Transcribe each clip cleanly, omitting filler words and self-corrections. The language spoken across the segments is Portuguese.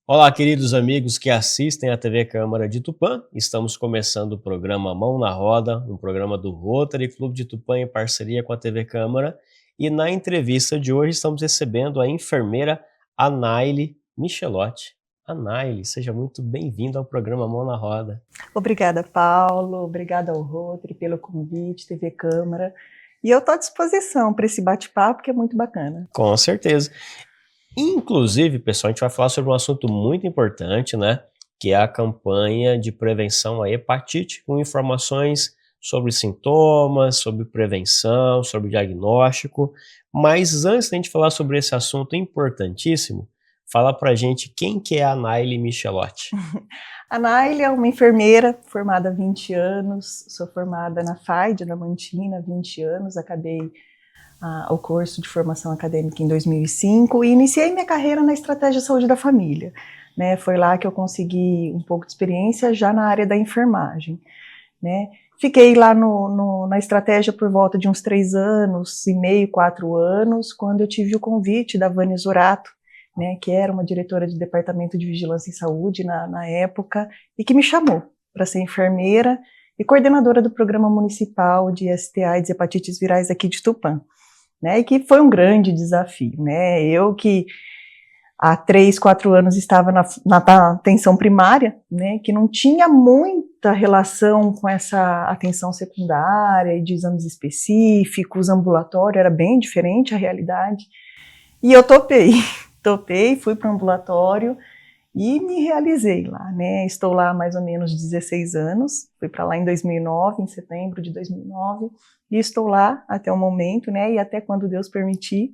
Olá, queridos amigos que assistem à TV Câmara de Tupã. Estamos começando o programa Mão na Roda, um programa do Rotary Clube de Tupã em parceria com a TV Câmara. E na entrevista de hoje estamos recebendo a enfermeira Anaile Michelotti. Anaile, seja muito bem-vinda ao programa Mão na Roda. Obrigada, Paulo. Obrigada ao Rotary pelo convite, TV Câmara. E eu estou à disposição para esse bate-papo, que é muito bacana. Com certeza. Inclusive, pessoal, a gente vai falar sobre um assunto muito importante, né? Que é a campanha de prevenção à hepatite, com informações sobre sintomas, sobre prevenção, sobre diagnóstico. Mas antes da gente falar sobre esse assunto importantíssimo, fala pra gente quem que é a Anaile Michelotti. A Naile é uma enfermeira formada há 20 anos, sou formada na FAI de Diamantina há 20 anos, acabei o curso de formação acadêmica em 2005 e iniciei minha carreira na estratégia de saúde da família. Né? Foi lá que eu consegui um pouco de experiência já na área da enfermagem. Né? Fiquei lá na estratégia por volta de uns 3 anos e meio, 4 anos, quando eu tive o convite da Vânia Zorato, né, que era uma diretora de departamento de vigilância em saúde na época, e que me chamou para ser enfermeira e coordenadora do programa municipal de STI, hepatites virais aqui de Tupã. Né, e que foi um grande desafio, né, eu que há 3, 4 anos estava na atenção primária, né, que não tinha muita relação com essa atenção secundária e de exames específicos, ambulatório, era bem diferente a realidade, e eu topei, fui para o ambulatório e me realizei lá, né, estou lá há mais ou menos 16 anos, fui para lá em 2009, em setembro de 2009, e estou lá até o momento, né, e até quando Deus permitir,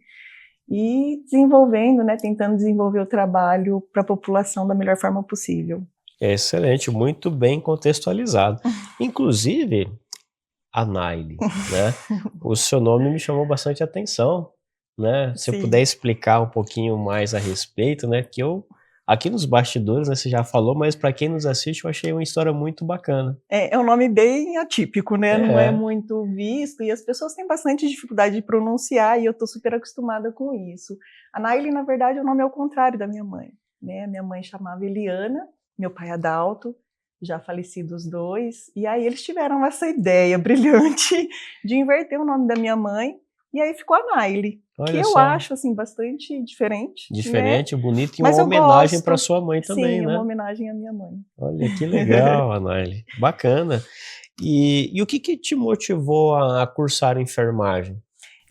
e desenvolvendo, né, tentando desenvolver o trabalho para a população da melhor forma possível. Excelente, muito bem contextualizado. Inclusive, Anaile, né? O seu nome me chamou bastante atenção, né? Se eu puder Sim. explicar um pouquinho mais a respeito, né? Que eu, aqui nos bastidores, né, você já falou, mas para quem nos assiste, eu achei uma história muito bacana. É um nome bem atípico, né? Não é É, muito visto e as pessoas têm bastante dificuldade de pronunciar e eu estou super acostumada com isso. A Naile, na verdade, o nome é o contrário da minha mãe, né? Minha mãe chamava Eliana, meu pai Adalto, já falecidos os dois, e aí eles tiveram essa ideia brilhante de inverter o nome da minha mãe e aí ficou a Naile, que olha eu só, acho assim bastante diferente, né? diferente, bonito e uma Mas eu homenagem para gosto, sua mãe também, sim, é uma né? homenagem à minha mãe. Olha que legal, Anaile, bacana. E o que que te motivou a cursar enfermagem?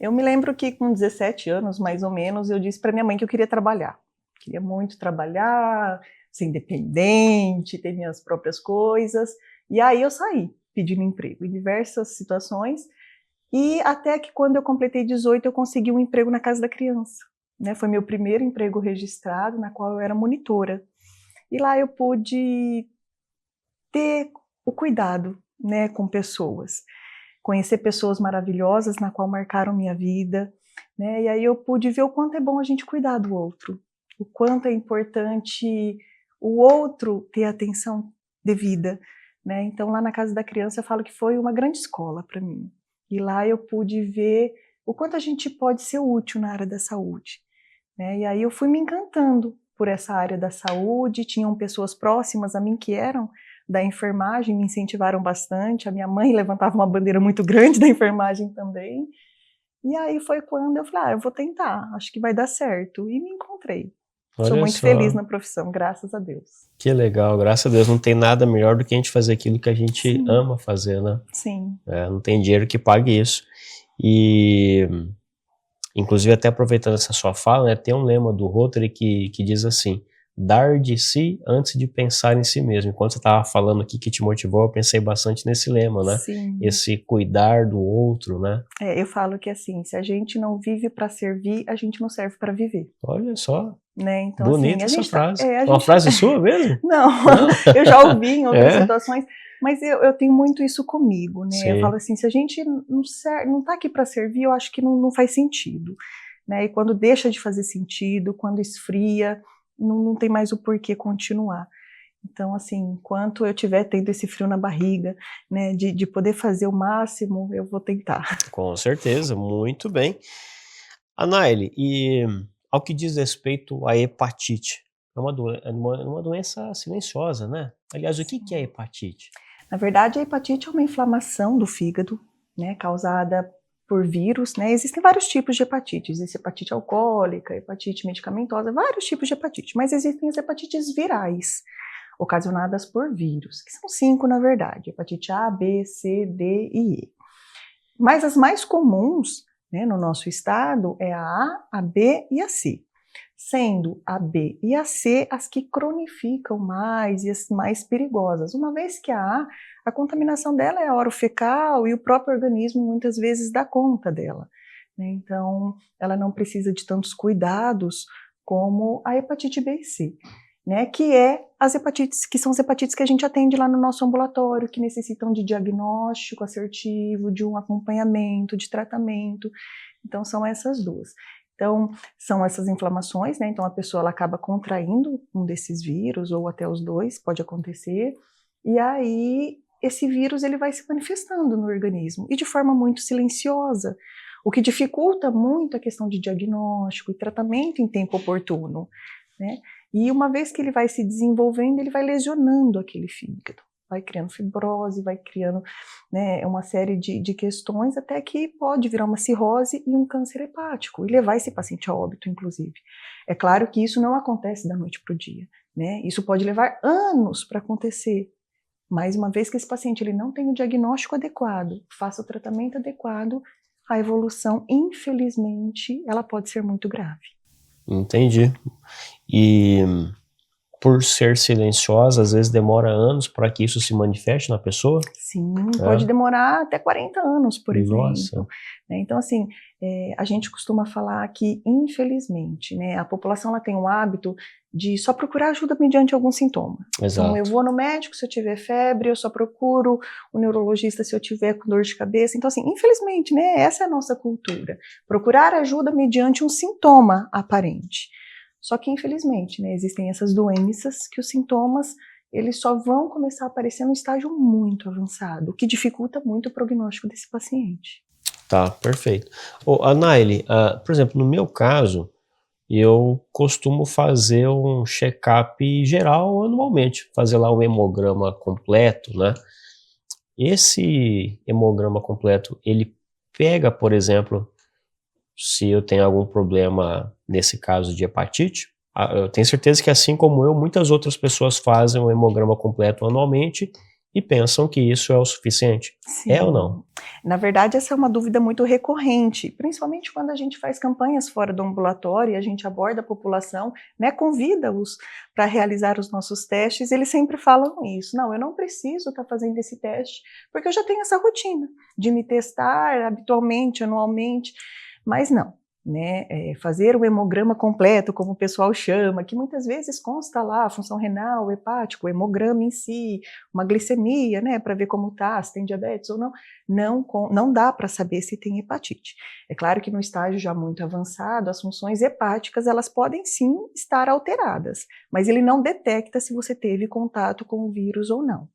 Eu me lembro que com 17 anos, mais ou menos, eu disse para minha mãe que eu queria trabalhar. Queria muito trabalhar, ser independente, ter minhas próprias coisas. E aí eu saí pedindo emprego em diversas situações. E até que quando eu completei 18, eu consegui um emprego na Casa da Criança. Né? Foi meu primeiro emprego registrado, na qual eu era monitora. E lá eu pude ter o cuidado, né, com pessoas. Conhecer pessoas maravilhosas na qual marcaram minha vida, né? E aí eu pude ver o quanto é bom a gente cuidar do outro, o quanto é importante o outro ter atenção devida, né? Então lá na Casa da Criança eu falo que foi uma grande escola para mim. E lá eu pude ver o quanto a gente pode ser útil na área da saúde, né? E aí eu fui me encantando por essa área da saúde, tinham pessoas próximas a mim que eram da enfermagem, me incentivaram bastante, a minha mãe levantava uma bandeira muito grande da enfermagem também, e aí foi quando eu falei, eu vou tentar, acho que vai dar certo, e me encontrei. Sou Olha muito feliz só. na profissão, graças a Deus. Que legal, graças a Deus, não tem nada melhor do que a gente fazer aquilo que a gente Sim, ama fazer, né? sim. Não tem dinheiro que pague isso. E, inclusive, até aproveitando essa sua fala, né, tem um lema do Rotary que diz assim, dar de si antes de pensar em si mesmo. Enquanto você estava falando aqui que te motivou, eu pensei bastante nesse lema, né? Sim. Esse cuidar do outro, né? Eu falo que assim, se a gente não vive para servir, a gente não serve para viver. Olha só, Né? Então, assim, bonita a essa gente tá. frase. A Uma gente. frase sua mesmo? Não, Não? eu já ouvi em outras É, situações, mas eu tenho muito isso comigo, né? Eu falo sim, assim, se a gente não tá aqui para servir, eu acho que não faz sentido. Né? E quando deixa de fazer sentido, quando esfria, não tem mais o porquê continuar. Então, assim, enquanto eu estiver tendo esse frio na barriga, né, de poder fazer o máximo, eu vou tentar. com certeza, muito bem. Anaile, e ao que diz respeito à hepatite, uma doença silenciosa, né? Aliás, o que é hepatite? Na verdade, a hepatite é uma inflamação do fígado, né, causada por vírus, né? Existem vários tipos de hepatite. Existe hepatite alcoólica, hepatite medicamentosa, vários tipos de hepatite. Mas existem as hepatites virais, ocasionadas por vírus, que são 5 na verdade: hepatite A, B, C, D e E. Mas as mais comuns, né, no nosso estado é a B e a C, sendo a B e a C as que cronificam mais e as mais perigosas, uma vez que a contaminação dela é orofecal e o próprio organismo muitas vezes dá conta dela, né? Então, ela não precisa de tantos cuidados como a hepatite B e C, né, que são as hepatites que a gente atende lá no nosso ambulatório, que necessitam de diagnóstico assertivo, de um acompanhamento, de tratamento. Então, são essas duas. Então, são essas inflamações, né? Então, a pessoa ela acaba contraindo um desses vírus, ou até os dois, pode acontecer, e aí esse vírus ele vai se manifestando no organismo, e de forma muito silenciosa, o que dificulta muito a questão de diagnóstico e tratamento em tempo oportuno, né? E uma vez que ele vai se desenvolvendo, ele vai lesionando aquele fígado, vai criando fibrose, vai criando, né, uma série de questões, até que pode virar uma cirrose e um câncer hepático, e levar esse paciente a óbito, inclusive. É claro que isso não acontece da noite para o dia, né? Isso pode levar anos para acontecer, mas uma vez que esse paciente ele não tem o diagnóstico adequado, faça o tratamento adequado, a evolução, infelizmente, ela pode ser muito grave. Entendi. E por ser silenciosa, às vezes demora anos para que isso se manifeste na pessoa? Sim, pode demorar até 40 anos, por exemplo. Nossa. Então, assim, a gente costuma falar que, infelizmente, né, a população ela tem um hábito de só procurar ajuda mediante algum sintoma. Exato. Então, eu vou no médico se eu tiver febre, eu só procuro o neurologista se eu tiver com dor de cabeça. Então, assim, infelizmente, né, essa é a nossa cultura. Procurar ajuda mediante um sintoma aparente. Só que, infelizmente, né, existem essas doenças que os sintomas eles só vão começar a aparecer no estágio muito avançado, o que dificulta muito o prognóstico desse paciente. Tá, perfeito. Anaile, por exemplo, no meu caso, eu costumo fazer um check-up geral anualmente, fazer lá o hemograma completo, né? Esse hemograma completo, ele pega, por exemplo, se eu tenho algum problema nesse caso de hepatite? Eu tenho certeza que, assim como eu, muitas outras pessoas fazem o hemograma completo anualmente e pensam que isso é o suficiente. Sim. É ou não? Na verdade, essa é uma dúvida muito recorrente, principalmente quando a gente faz campanhas fora do ambulatório e a gente aborda a população, né, convida-os para realizar os nossos testes, eles sempre falam isso: não, eu não preciso estar fazendo esse teste, porque eu já tenho essa rotina de me testar habitualmente, anualmente, mas não. Né, fazer o hemograma completo, como o pessoal chama, que muitas vezes consta lá a função renal, hepático, o hemograma em si, uma glicemia, né, para ver como está, se tem diabetes ou não dá para saber se tem hepatite. É claro que no estágio já muito avançado, as funções hepáticas, elas podem sim estar alteradas, mas ele não detecta se você teve contato com o vírus ou não.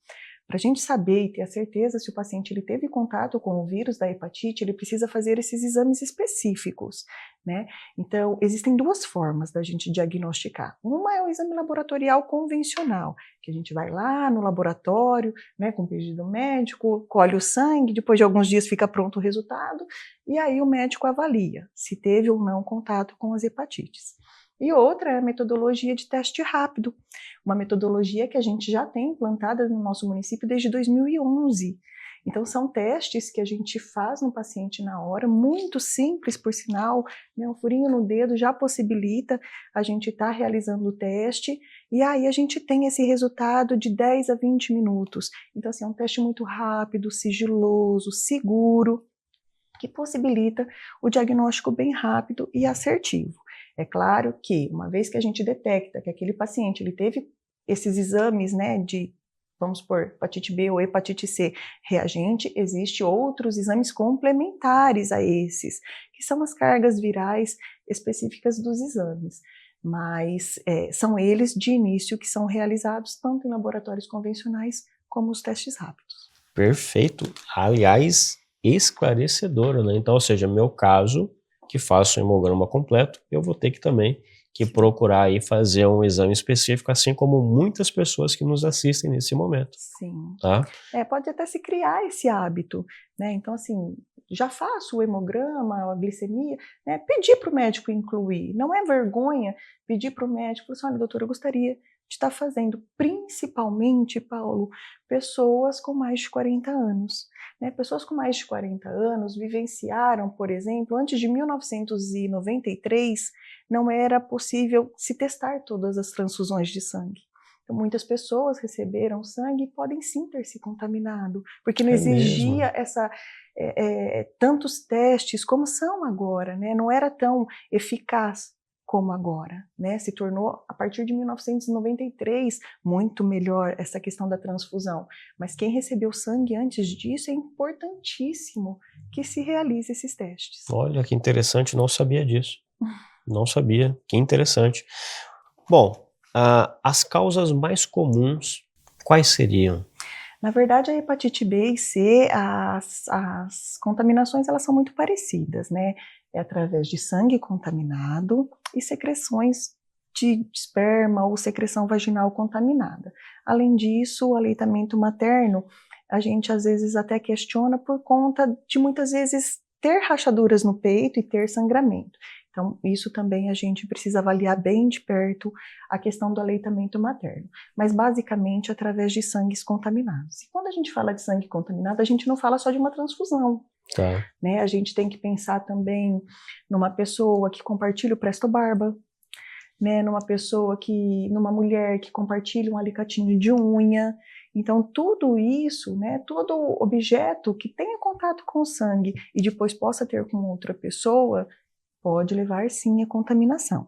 Para a gente saber e ter a certeza se o paciente ele teve contato com o vírus da hepatite, ele precisa fazer esses exames específicos, né? Então, existem duas formas da gente diagnosticar. Uma é o exame laboratorial convencional, que a gente vai lá no laboratório, né, com pedido médico, colhe o sangue, depois de alguns dias fica pronto o resultado, e aí o médico avalia se teve ou não contato com as hepatites. E outra é a metodologia de teste rápido, uma metodologia que a gente já tem implantada no nosso município desde 2011. Então, são testes que a gente faz no paciente na hora, muito simples, por sinal, né? Um furinho no dedo já possibilita a gente estar realizando o teste, e aí a gente tem esse resultado de 10 a 20 minutos. Então, assim, é um teste muito rápido, sigiloso, seguro, que possibilita o diagnóstico bem rápido e assertivo. É claro que, uma vez que a gente detecta que aquele paciente ele teve esses exames, né, de, vamos supor, hepatite B ou hepatite C reagente, existem outros exames complementares a esses, que são as cargas virais específicas dos exames. Mas são eles, de início, que são realizados tanto em laboratórios convencionais como os testes rápidos. Perfeito. Aliás, esclarecedora, né? Então, ou seja, no meu caso, que faça o hemograma completo, eu vou ter que também procurar aí fazer um exame específico, assim como muitas pessoas que nos assistem nesse momento. Sim. Tá? Pode até se criar esse hábito, né? Então, assim, já faço o hemograma, a glicemia, né? Pedir para o médico incluir. Não é vergonha pedir para o médico, assim, olha, doutora, eu gostaria de estar fazendo, principalmente, Paulo, pessoas com mais de 40 anos. Né? Pessoas com mais de 40 anos vivenciaram, por exemplo, antes de 1993, não era possível se testar todas as transfusões de sangue. Então, muitas pessoas receberam sangue e podem sim ter se contaminado, porque não exigia tantos testes como são agora, né? Não era tão eficaz como agora, né? Se tornou, a partir de 1993, muito melhor essa questão da transfusão. Mas quem recebeu sangue antes disso, é importantíssimo que se realize esses testes. Olha, que interessante, não sabia disso. Não sabia, que interessante. Bom, as causas mais comuns, quais seriam? Na verdade, a hepatite B e C, as contaminações, elas são muito parecidas, né? É através de sangue contaminado e secreções de esperma ou secreção vaginal contaminada. Além disso, o aleitamento materno, a gente às vezes até questiona por conta de muitas vezes ter rachaduras no peito e ter sangramento. Então, isso também a gente precisa avaliar bem de perto a questão do aleitamento materno, mas basicamente através de sangues contaminados. E quando a gente fala de sangue contaminado, a gente não fala só de uma transfusão. Tá. Né? A gente tem que pensar também numa pessoa que compartilha o presto-barba, né? Numa mulher que compartilha um alicatinho de unha. Então, tudo isso, né, todo objeto que tenha contato com o sangue e depois possa ter com outra pessoa, pode levar sim à contaminação.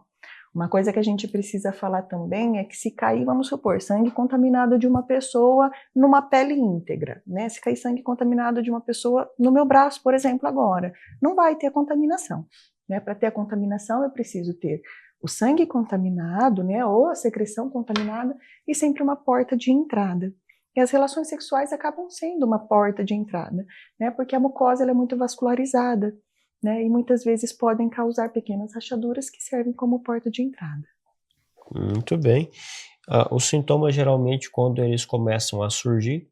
Uma coisa que a gente precisa falar também é que se cair, vamos supor, sangue contaminado de uma pessoa numa pele íntegra, né? Se cair sangue contaminado de uma pessoa no meu braço, por exemplo, agora, não vai ter contaminação, né? Para ter a contaminação, eu preciso ter o sangue contaminado, né, ou a secreção contaminada e sempre uma porta de entrada. E as relações sexuais acabam sendo uma porta de entrada, né? Porque a mucosa ela é muito vascularizada. Né, e muitas vezes podem causar pequenas rachaduras que servem como porta de entrada. Muito bem. Os sintomas, geralmente, quando eles começam a surgir,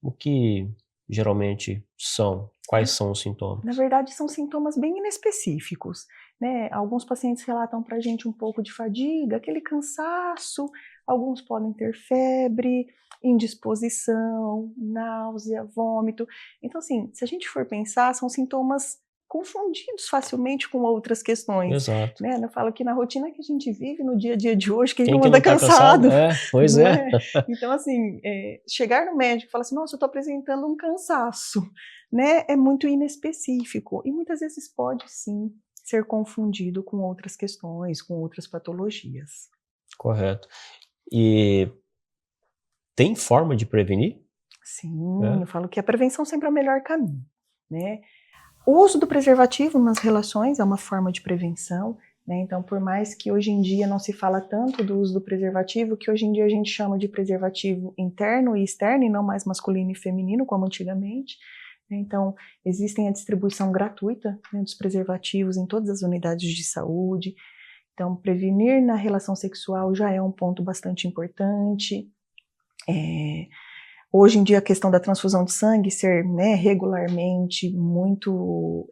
o que geralmente são? Quais são os sintomas? Na verdade, são sintomas bem inespecíficos. Né? Alguns pacientes relatam para a gente um pouco de fadiga, aquele cansaço, alguns podem ter febre, indisposição, náusea, vômito. Então, assim, se a gente for pensar, são sintomas confundidos facilmente com outras questões. Exato. Né? Eu falo que na rotina que a gente vive, no dia a dia de hoje, quem que não anda cansado? Pois é. Então, assim, chegar no médico e falar assim, nossa, eu estou apresentando um cansaço, né? É muito inespecífico e muitas vezes pode sim ser confundido com outras questões, com outras patologias. Correto. E tem forma de prevenir? Sim, eu falo que a prevenção sempre é o melhor caminho, né? O uso do preservativo nas relações é uma forma de prevenção, né? Então, por mais que hoje em dia não se fala tanto do uso do preservativo, que hoje em dia a gente chama de preservativo interno e externo, e não mais masculino e feminino, como antigamente. Então, existem a distribuição gratuita, né, dos preservativos em todas as unidades de saúde. Então, prevenir na relação sexual já é um ponto bastante importante. Hoje em dia, a questão da transfusão de sangue ser, né, regularmente muito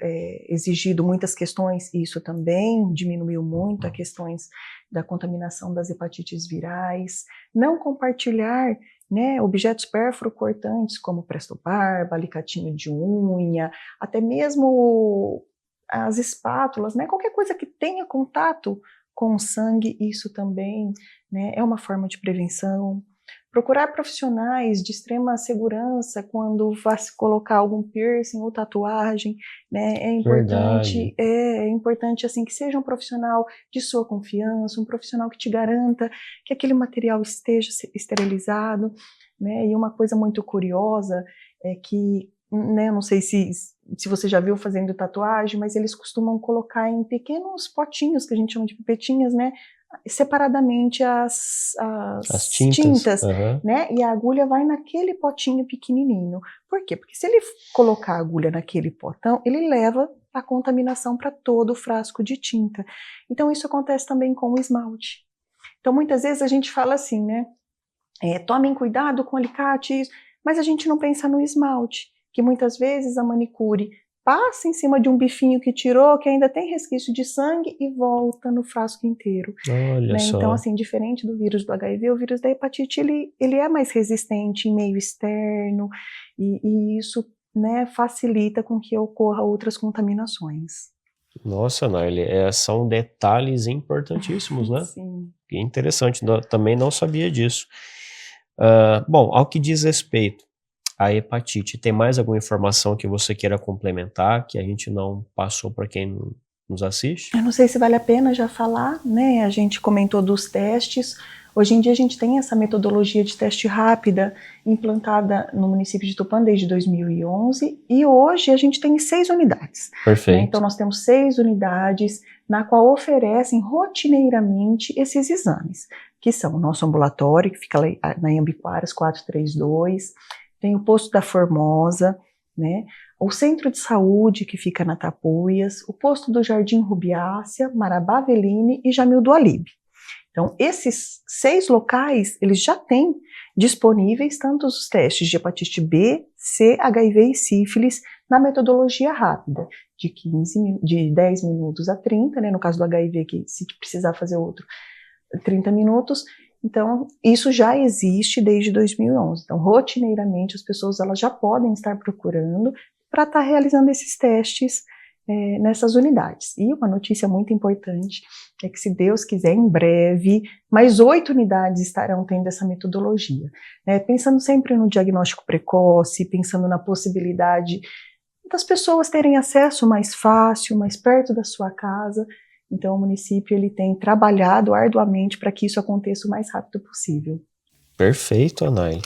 exigido, muitas questões, isso também diminuiu muito as questões da contaminação das hepatites virais. Não compartilhar, né, objetos pérfuro-cortantes como presto-barba, alicatinho de unha, até mesmo as espátulas, né, qualquer coisa que tenha contato com o sangue, isso também, né, é uma forma de prevenção. Procurar profissionais de extrema segurança quando vai se colocar algum piercing ou tatuagem, né? É importante assim que seja um profissional de sua confiança, um profissional que te garanta que aquele material esteja esterilizado, né? E uma coisa muito curiosa é que, né, não sei se você já viu fazendo tatuagem, mas eles costumam colocar em pequenos potinhos, que a gente chama de pipetinhas, né? Separadamente as tintas, né? E a agulha vai naquele potinho pequenininho. Por quê? Porque se ele colocar a agulha naquele potão, ele leva a contaminação para todo o frasco de tinta. Então isso acontece também com o esmalte. Então muitas vezes a gente fala assim, né? Tomem cuidado com alicate, mas a gente não pensa no esmalte, que muitas vezes a manicure passa em cima de um bifinho que tirou, que ainda tem resquício de sangue e volta no frasco inteiro. Olha só. Então, assim, diferente do vírus do HIV, o vírus da hepatite, ele é mais resistente em meio externo, e isso, né, facilita com que ocorra outras contaminações. Nossa, Naile, são detalhes importantíssimos, né? Sim. Que interessante, também não sabia disso. Bom, ao que diz respeito à hepatite, tem mais alguma informação que você queira complementar, que a gente não passou para quem nos assiste? Eu não sei se vale a pena já falar, né? A gente comentou dos testes. Hoje em dia a gente tem essa metodologia de teste rápida implantada no município de Tupã desde 2011 e hoje a gente tem 6 unidades. Perfeito. Né? Então nós temos 6 unidades na qual oferecem rotineiramente esses exames, que são o nosso ambulatório, que fica lá na Iambiquaras 432, tem o posto da Formosa, né? O centro de saúde, que fica na Tapuias, o posto do Jardim Rubiácea, Marabá Veline e Jamil do Alibe. Então, esses 6 locais, eles já têm disponíveis tanto os testes de hepatite B, C, HIV e sífilis na metodologia rápida, de 10 minutos a 30, né? No caso do HIV, que se precisar fazer outro, 30 minutos. Então, isso já existe desde 2011. Então, rotineiramente, as pessoas elas já podem estar procurando para estar realizando esses testes nessas unidades. E uma notícia muito importante é que, se Deus quiser, em breve, mais 8 unidades estarão tendo essa metodologia. Pensando sempre no diagnóstico precoce, pensando na possibilidade das pessoas terem acesso mais fácil, mais perto da sua casa. Então, o município ele tem trabalhado arduamente para que isso aconteça o mais rápido possível. Perfeito, Anaile.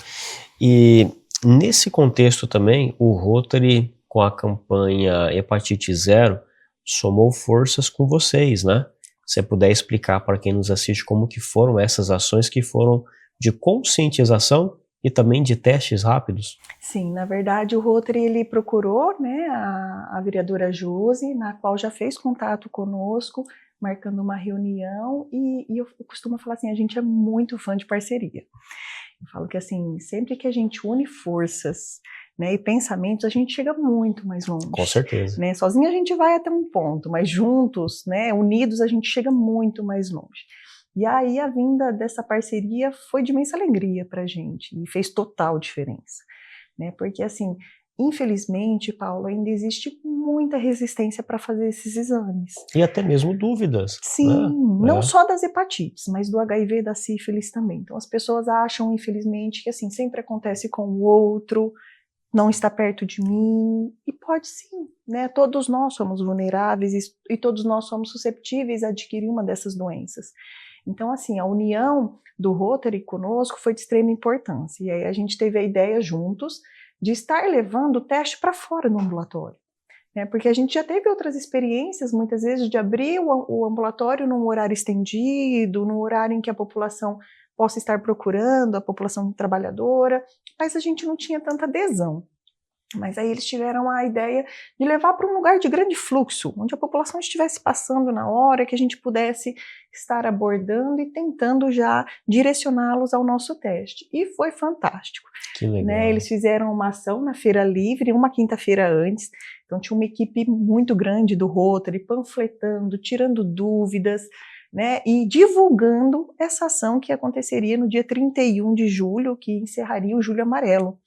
E nesse contexto também, o Rotary, com a campanha Hepatite Zero, somou forças com vocês, né? Se você puder explicar para quem nos assiste como que foram essas ações que foram de conscientização e também de testes rápidos. Sim, na verdade o Rotary ele procurou, né, a vereadora Josi, na qual já fez contato conosco, marcando uma reunião, e eu costumo falar assim, a gente é muito fã de parceria. Eu falo que assim, sempre que a gente une forças, né, e pensamentos, a gente chega muito mais longe. Com certeza. Né? Sozinho a gente vai até um ponto, mas juntos, né, unidos, a gente chega muito mais longe. E aí a vinda dessa parceria foi de imensa alegria para a gente e fez total diferença, né? Porque assim, infelizmente, Paulo, ainda existe muita resistência para fazer esses exames. E até mesmo dúvidas. Sim, né? não só das hepatites, mas do HIV e da sífilis também. Então as pessoas acham, infelizmente, que assim, sempre acontece com o outro, não está perto de mim, e pode sim, né? Todos nós somos vulneráveis e todos nós somos susceptíveis a adquirir uma dessas doenças. Então, assim, a união do Rotary conosco foi de extrema importância. E aí a gente teve a ideia juntos de estar levando o teste para fora do ambulatório. Né? Porque a gente já teve outras experiências, muitas vezes, de abrir o ambulatório num horário estendido, num horário em que a população possa estar procurando, a população trabalhadora, mas a gente não tinha tanta adesão. Mas aí eles tiveram a ideia de levar para um lugar de grande fluxo, onde a população estivesse passando na hora, que a gente pudesse estar abordando e tentando já direcioná-los ao nosso teste. E foi fantástico. Que legal. Né? Eles fizeram uma ação na Feira Livre, uma quinta-feira antes, então tinha uma equipe muito grande do Rotary, panfletando, tirando dúvidas, né, e divulgando essa ação que aconteceria no dia 31 de julho, que encerraria o Julho Amarelo.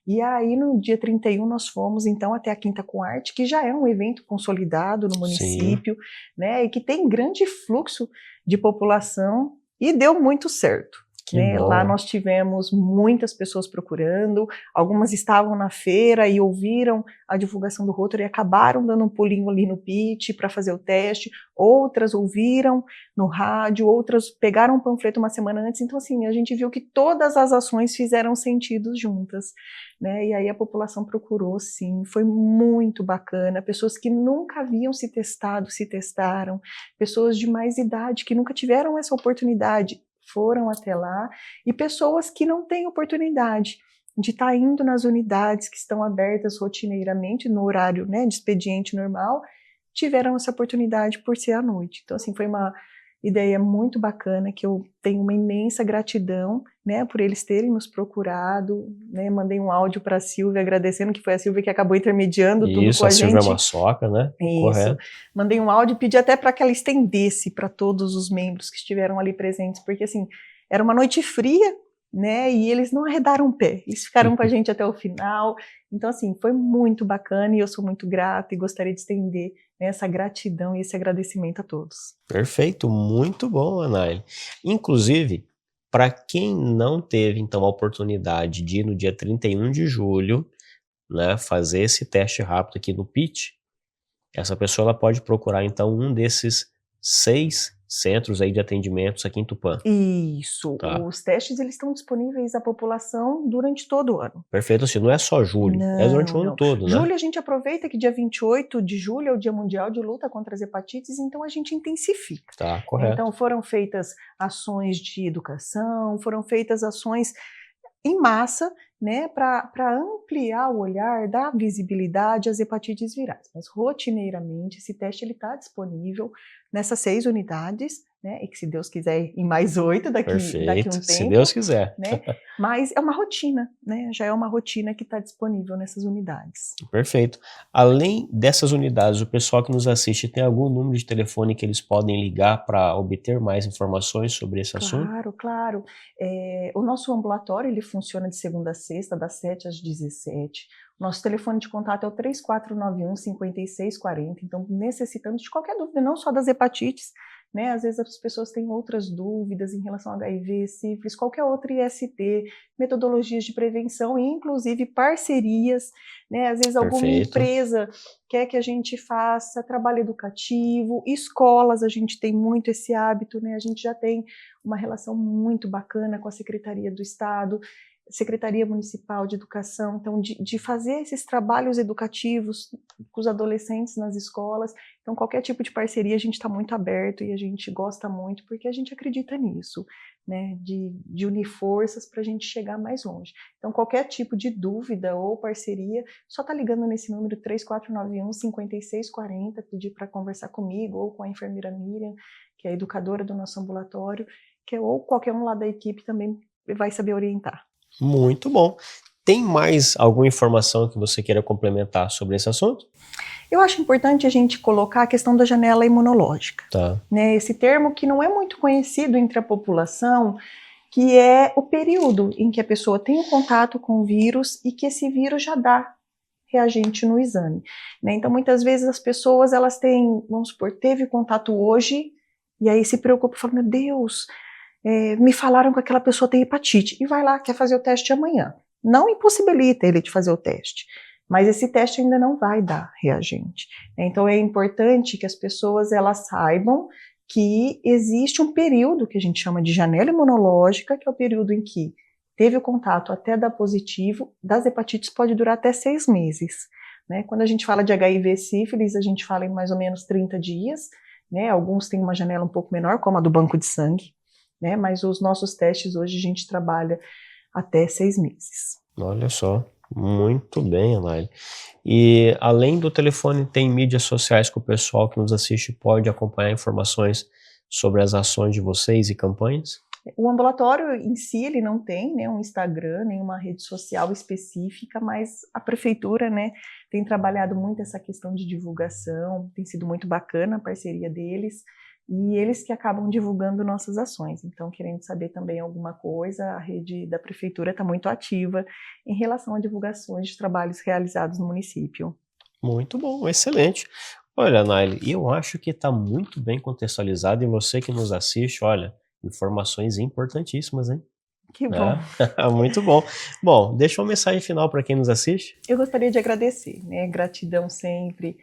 E aí, no dia 31, nós fomos, então, até a Quinta com Arte, que já é um evento consolidado no município, né, e que tem grande fluxo de população, e deu muito certo. Né? Lá nós tivemos muitas pessoas procurando, algumas estavam na feira e ouviram a divulgação do Rotary e acabaram dando um pulinho ali no pitch para fazer o teste, outras ouviram no rádio, outras pegaram um panfleto uma semana antes. Então, assim, a gente viu que todas as ações fizeram sentido juntas, né? E aí a população procurou, sim, foi muito bacana. Pessoas que nunca haviam se testado, se testaram, pessoas de mais idade que nunca tiveram essa oportunidade, foram até lá, e pessoas que não têm oportunidade de estar indo nas unidades que estão abertas rotineiramente no horário, né, de expediente normal, tiveram essa oportunidade por ser à noite. Então, assim, foi uma ideia muito bacana, que eu tenho uma imensa gratidão, né, por eles terem nos procurado, né, mandei um áudio para a Silvia agradecendo, que foi a Silvia que acabou intermediando tudo com Isso, a a Silvia gente. Massoca, né? Isso, Correto. mandei um áudio e pedi até para que ela estendesse para todos os membros que estiveram ali presentes, porque assim, era uma noite fria, né, e eles não arredaram o pé, eles ficaram com a gente até o final, então assim, foi muito bacana e eu sou muito grata e gostaria de estender, né, essa gratidão e esse agradecimento a todos. Perfeito, muito bom, Anaile. Inclusive, para quem não teve, então, a oportunidade de ir no dia 31 de julho, né, fazer esse teste rápido aqui no PIT, essa pessoa ela pode procurar, então, um desses 6 centros aí de atendimentos aqui em Tupã. Isso, Tá. os testes eles estão disponíveis à população durante todo o ano. Perfeito, assim, não é só julho, é durante o ano Não. todo, né? Julho a gente aproveita que dia 28 de julho é o Dia Mundial de Luta contra as Hepatites, então a gente intensifica. Tá, correto. Então foram feitas ações de educação, foram feitas ações em massa, né, para ampliar o olhar, dar visibilidade às hepatites virais. Mas rotineiramente esse teste ele está disponível nessas 6 unidades, né, e que se Deus quiser em mais 8 daqui Perfeito, um se tempo, Deus quiser. né? Mas é uma rotina, né? Já é uma rotina que está disponível nessas unidades. Perfeito. Além dessas unidades, o pessoal que nos assiste tem algum número de telefone que eles podem ligar para obter mais informações sobre esse assunto? Claro, claro. O nosso ambulatório ele funciona de segunda a sexta, das 7 às 17. O nosso telefone de contato é o 3491-5640. Então, necessitando de qualquer dúvida, não só das hepatites, né? Às vezes as pessoas têm outras dúvidas em relação a HIV, sífilis, qualquer outra IST, metodologias de prevenção e inclusive parcerias, né? Às vezes alguma Perfeito. empresa quer que a gente faça trabalho educativo, escolas, a gente tem muito esse hábito, né? A gente já tem uma relação muito bacana com a Secretaria do Estado, Secretaria Municipal de Educação, então de fazer esses trabalhos educativos com os adolescentes nas escolas. Então qualquer tipo de parceria a gente está muito aberto e a gente gosta muito porque a gente acredita nisso, né, de unir forças para a gente chegar mais longe. Então qualquer tipo de dúvida ou parceria, só tá ligando nesse número 3491-5640, pedir para conversar comigo ou com a enfermeira Miriam, que é a educadora do nosso ambulatório, ou qualquer um lá da equipe também vai saber orientar. Muito bom. Tem mais alguma informação que você queira complementar sobre esse assunto? Eu acho importante a gente colocar a questão da janela imunológica, Tá. né? Esse termo que não é muito conhecido entre a população, que é o período em que a pessoa tem um contato com o vírus e que esse vírus já dá reagente no exame, né? Então muitas vezes as pessoas elas têm, vamos supor, teve contato hoje e aí se preocupa e fala, meu Deus, me falaram que aquela pessoa tem hepatite, e vai lá, quer fazer o teste amanhã. Não impossibilita ele de fazer o teste, mas esse teste ainda não vai dar reagente. Então é importante que as pessoas elas saibam que existe um período que a gente chama de janela imunológica, que é o período em que teve o contato até dar positivo, das hepatites pode durar até 6 meses. Né? Quando a gente fala de HIV e sífilis, a gente fala em mais ou menos 30 dias, né? Alguns têm uma janela um pouco menor, como a do banco de sangue, né? Mas os nossos testes hoje a gente trabalha até 6 meses. Olha só, muito bem, Anaile. E além do telefone, tem mídias sociais que o pessoal que nos assiste pode acompanhar informações sobre as ações de vocês e campanhas? O ambulatório em si, ele não tem, né, um Instagram, nenhuma rede social específica, mas a prefeitura, né, tem trabalhado muito essa questão de divulgação, tem sido muito bacana a parceria deles, e eles que acabam divulgando nossas ações. Então, querendo saber também alguma coisa, a rede da prefeitura está muito ativa em relação a divulgações de trabalhos realizados no município. Muito bom, excelente. Olha, Naile, eu acho que está muito bem contextualizado e você que nos assiste, olha, informações importantíssimas, hein? Que bom. Muito bom. Bom, deixa uma mensagem final para quem nos assiste. Eu gostaria de agradecer, né? Gratidão sempre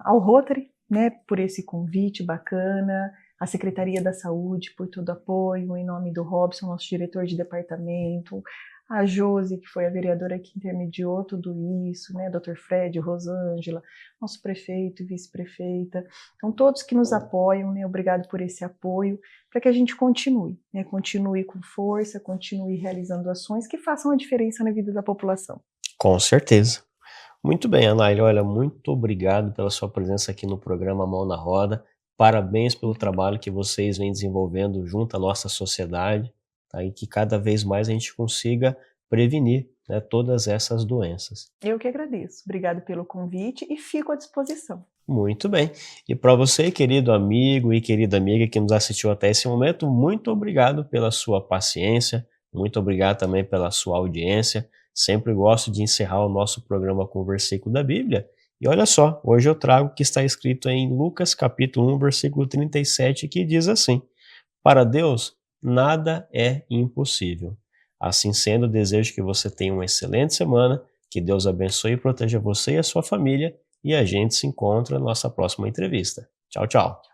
ao Rotary, né, por esse convite bacana, a Secretaria da Saúde por todo o apoio, em nome do Robson, nosso diretor de departamento, a Josi, que foi a vereadora que intermediou tudo isso, né, Dr. Fred, Rosângela, nosso prefeito e vice-prefeita, então todos que nos apoiam, né, obrigado por esse apoio, para que a gente continue, né, continue com força, continue realizando ações que façam a diferença na vida da população. Com certeza. Muito bem, Anaília, olha, muito obrigado pela sua presença aqui no programa Mão na Roda. Parabéns pelo trabalho que vocês vêm desenvolvendo junto à nossa sociedade, tá? E que cada vez mais a gente consiga prevenir, né, todas essas doenças. Eu que agradeço. Obrigado pelo convite e fico à disposição. Muito bem. E para você, querido amigo e querida amiga que nos assistiu até esse momento, muito obrigado pela sua paciência, muito obrigado também pela sua audiência. Sempre gosto de encerrar o nosso programa com o versículo da Bíblia. E olha só, hoje eu trago o que está escrito em Lucas capítulo 1, versículo 37, que diz assim: Para Deus, nada é impossível. Assim sendo, desejo que você tenha uma excelente semana, que Deus abençoe e proteja você e a sua família, e a gente se encontra na nossa próxima entrevista. Tchau, tchau.